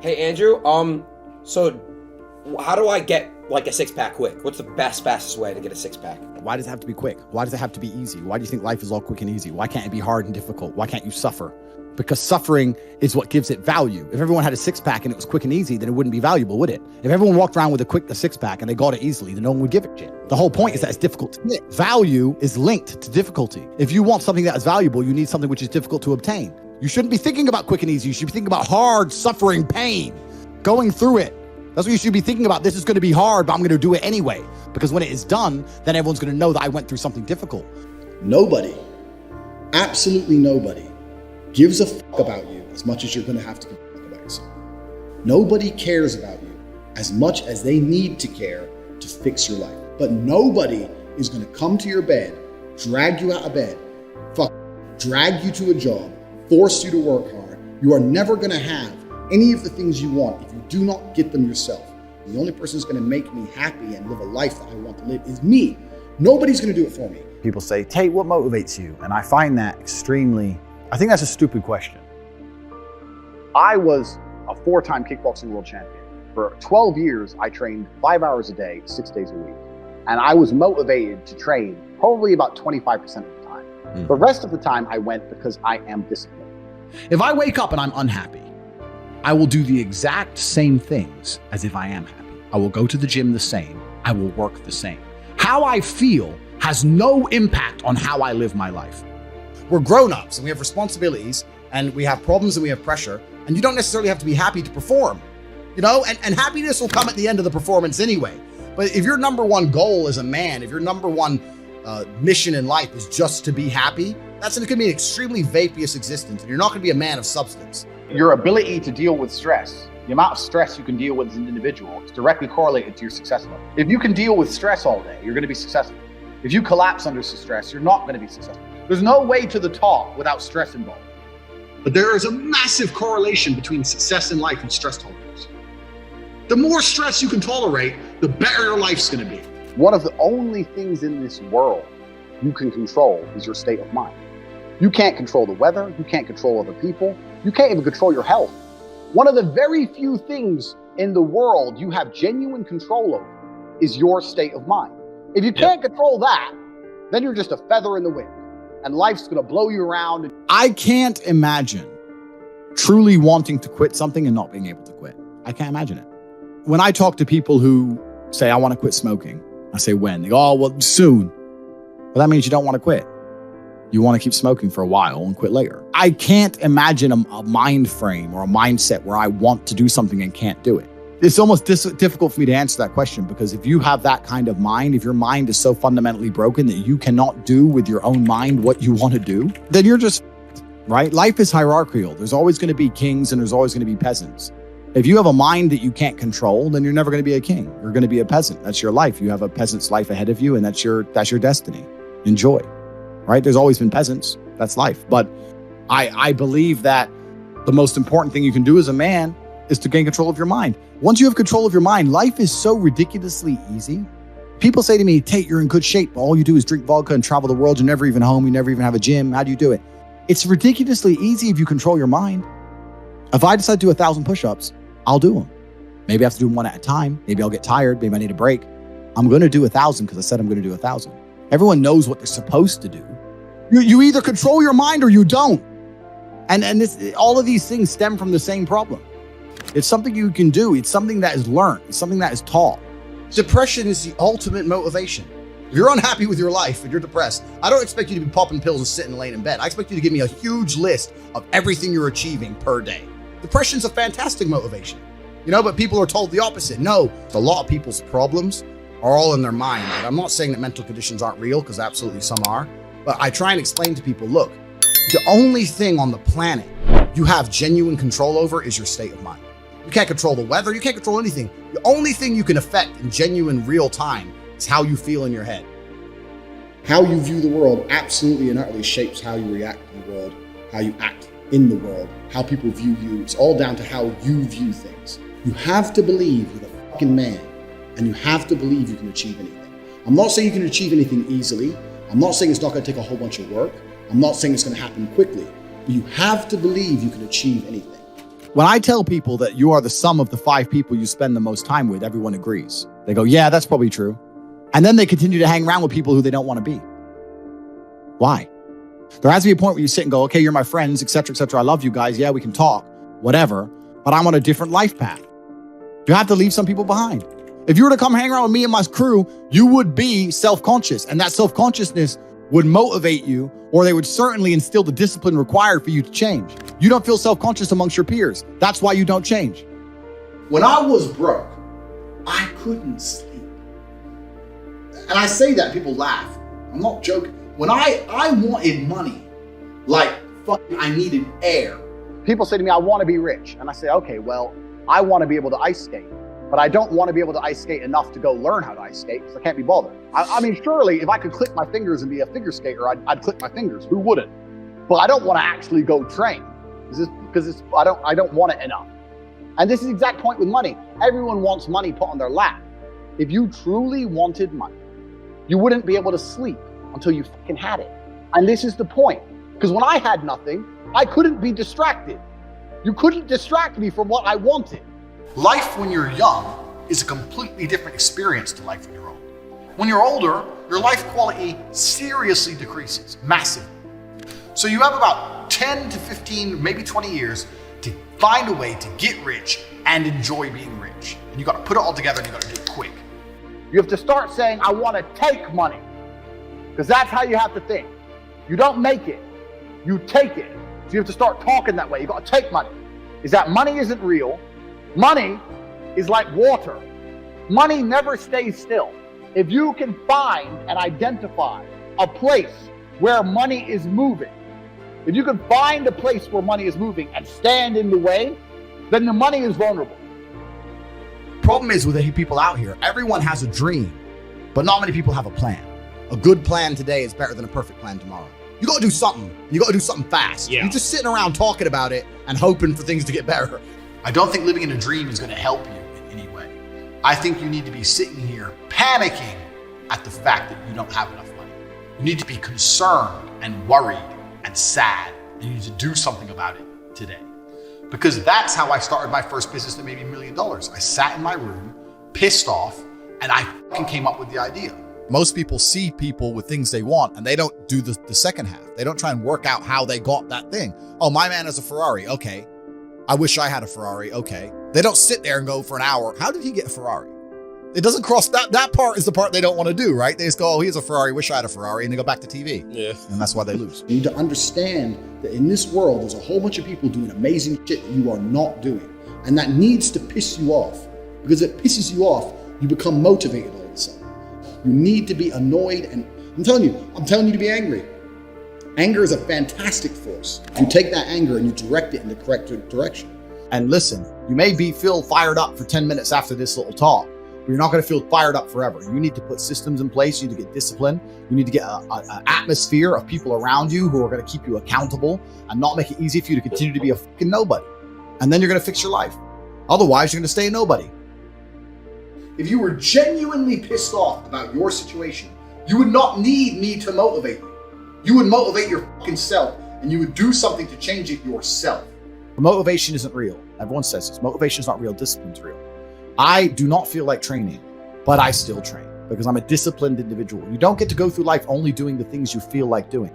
Hey Andrew, so how do I get like a six pack quick? What's the fastest way to get a six pack? Why does it have to be quick? Why does it have to be easy? Why do you think life is all quick and easy? Why can't it be hard and difficult? Why can't you suffer? Because suffering is what gives it value. If everyone had a six pack and it was quick and easy, then it wouldn't be valuable, would it? If everyone walked around with a six pack and they got it easily, then no one would give a shit. The whole point is that it's difficult to get. Value is linked to difficulty. If you want something that is valuable, you need something which is difficult to obtain. You shouldn't be thinking about quick and easy. You should be thinking about hard, suffering, pain, going through it. That's what you should be thinking about. This is going to be hard, but I'm going to do it anyway. Because when it is done, then everyone's going to know that I went through something difficult. Nobody, absolutely nobody, gives a fuck about you as much as you're going to have to give a fuck about yourself. Nobody cares about you as much as they need to care to fix your life. But nobody is going to come to your bed, drag you out of bed, drag you to a job, force you to work hard. You are never going to have any of the things you want if you do not get them yourself. The only person who's going to make me happy and live a life that I want to live is me. Nobody's going to do it for me. People say, Tate, what motivates you? And I find that I think that's a stupid question. I was a 4-time kickboxing world champion. For 12 years, I trained 5 hours a day, 6 days a week. And I was motivated to train probably about 25% of the time. The rest of the time I went because I am disciplined. If I wake up and I'm unhappy, I will do the exact same things as if I am happy. I will go to the gym the same. I will work the same. How I feel has no impact on how I live my life. We're grown-ups and we have responsibilities and we have problems and we have pressure, and you don't necessarily have to be happy to perform, and happiness will come at the end of the performance anyway. But if your number one goal as a man, if your number one mission in life is just to be happy, that's going to be an extremely vaporous existence, and you're not going to be a man of substance. Your ability to deal with stress, the amount of stress you can deal with as an individual, is directly correlated to your success level. If you can deal with stress all day, you're going to be successful. If you collapse under stress, you're not going to be successful. There's no way to the top without stress involved. But there is a massive correlation between success in life and stress tolerance. The more stress you can tolerate, the better your life's going to be. One of the only things in this world you can control is your state of mind. You can't control the weather. You can't control other people. You can't even control your health. One of the very few things in the world you have genuine control over is your state of mind. If you can't control that, then you're just a feather in the wind, and life's going to blow you around. I can't imagine truly wanting to quit something and not being able to quit. I can't imagine it. When I talk to people who say, I want to quit smoking, I say, when? They go, oh, well, soon. Well, that means you don't want to quit. You want to keep smoking for a while and quit later. I can't imagine a mind frame or a mindset where I want to do something and can't do it. It's almost difficult for me to answer that question, because if you have that kind of mind, if your mind is so fundamentally broken that you cannot do with your own mind what you want to do, then you're just, right? Life is hierarchical. There's always going to be kings and there's always going to be peasants. If you have a mind that you can't control, then you're never going to be a king. You're going to be a peasant. That's your life. You have a peasant's life ahead of you, and that's your destiny. Enjoy, right? There's always been peasants. That's life. But I believe that the most important thing you can do as a man is to gain control of your mind. Once you have control of your mind, life is so ridiculously easy. People say to me, Tate, you're in good shape. All you do is drink vodka and travel the world. You're never even home. You never even have a gym. How do you do it? It's ridiculously easy if you control your mind. If I decide to do 1,000 push-ups, I'll do them. Maybe I have to do them one at a time. Maybe I'll get tired. Maybe I need a break. I'm going to do 1,000 because I said I'm going to do 1,000. Everyone knows what they're supposed to do. You either control your mind or you don't. And all of these things stem from the same problem. It's something you can do. It's something that is learned. It's something that is taught. Depression is the ultimate motivation. If you're unhappy with your life and you're depressed, I don't expect you to be popping pills and sitting laying in bed. I expect you to give me a huge list of everything you're achieving per day. Depression's a fantastic motivation, but people are told the opposite. No, a lot of people's problems are all in their mind. And I'm not saying that mental conditions aren't real, because absolutely some are. But I try and explain to people, look, the only thing on the planet you have genuine control over is your state of mind. You can't control the weather. You can't control anything. The only thing you can affect in genuine real time is how you feel in your head. How you view the world absolutely and utterly shapes how you react to the world, how you act in the world, how people view you. It's all down to how you view things. You have to believe you're the fucking man, and you have to believe you can achieve anything. I'm not saying you can achieve anything easily. I'm not saying it's not going to take a whole bunch of work. I'm not saying it's going to happen quickly, but you have to believe you can achieve anything. When I tell people that you are the sum of the 5 people you spend the most time with, everyone agrees. They go, yeah, that's probably true. And then they continue to hang around with people who they don't want to be. Why? There has to be a point where you sit and go, okay, you're my friends, et cetera, I love you guys. Yeah, we can talk, whatever. But I'm on a different life path. You have to leave some people behind. If you were to come hang around with me and my crew, you would be self-conscious. And that self-consciousness would motivate you, or they would certainly instill the discipline required for you to change. You don't feel self-conscious amongst your peers. That's why you don't change. When I was broke, I couldn't sleep. And I say that, people laugh. I'm not joking. When I wanted money, like fucking I needed air. People say to me, I want to be rich. And I say, okay, well, I want to be able to ice skate, but I don't want to be able to ice skate enough to go learn how to ice skate because I can't be bothered. I mean, surely if I could click my fingers and be a figure skater, I'd click my fingers. Who wouldn't? But I don't want to actually go train because I don't want it enough. And this is the exact point with money. Everyone wants money put on their lap. If you truly wanted money, you wouldn't be able to sleep until you fucking had it. And this is the point. Because when I had nothing, I couldn't be distracted. You couldn't distract me from what I wanted. Life when you're young is a completely different experience to life when you're old. When you're older, your life quality seriously decreases, massively. So you have about 10 to 15, maybe 20 years to find a way to get rich and enjoy being rich. And you got to put it all together and you got to do it quick. You have to start saying, I want to take money. Because that's how you have to think. You don't make it, you take it. So you have to start talking that way. You got to take money. Is that money isn't real. Money is like water. Money never stays still. If you can find and identify a place where money is moving, if you can find a place where money is moving and stand in the way, then the money is vulnerable. Problem is with the people out here, everyone has a dream, but not many people have a plan. A good plan today is better than a perfect plan tomorrow. You got to do something. You got to do something fast. Yeah. You're just sitting around talking about it and hoping for things to get better. I don't think living in a dream is going to help you in any way. I think you need to be sitting here panicking at the fact that you don't have enough money. You need to be concerned and worried and sad. And you need to do something about it today. Because that's how I started my first business that made me $1 million. I sat in my room, pissed off, and I fucking came up with the idea. Most people see people with things they want and they don't do the second half. They don't try and work out how they got that thing. Oh, my man has a Ferrari. Okay. I wish I had a Ferrari. Okay. They don't sit there and go for an hour. How did he get a Ferrari? It doesn't cross that part is the part they don't want to do, right? They just go, oh, he has a Ferrari. Wish I had a Ferrari. And they go back to TV. Yeah. And that's why they lose. You need to understand that in this world, there's a whole bunch of people doing amazing shit that you are not doing. And that needs to piss you off. Because if it pisses you off, you become motivated all of a sudden. You need to be annoyed, and I'm telling you to be angry. Anger is a fantastic force. You take that anger and you direct it in the correct direction. And listen, you may feel fired up for 10 minutes after this little talk, but you're not going to feel fired up forever. You need to put systems in place. You need to get discipline. You need to get an atmosphere of people around you who are going to keep you accountable and not make it easy for you to continue to be a fucking nobody. And then you're going to fix your life. Otherwise, you're going to stay a nobody. If you were genuinely pissed off about your situation, you would not need me to motivate you. You would motivate your fucking self and you would do something to change it yourself. Motivation isn't real. Everyone says this. Motivation is not real. Discipline's real. I do not feel like training, but I still train because I'm a disciplined individual. You don't get to go through life only doing the things you feel like doing.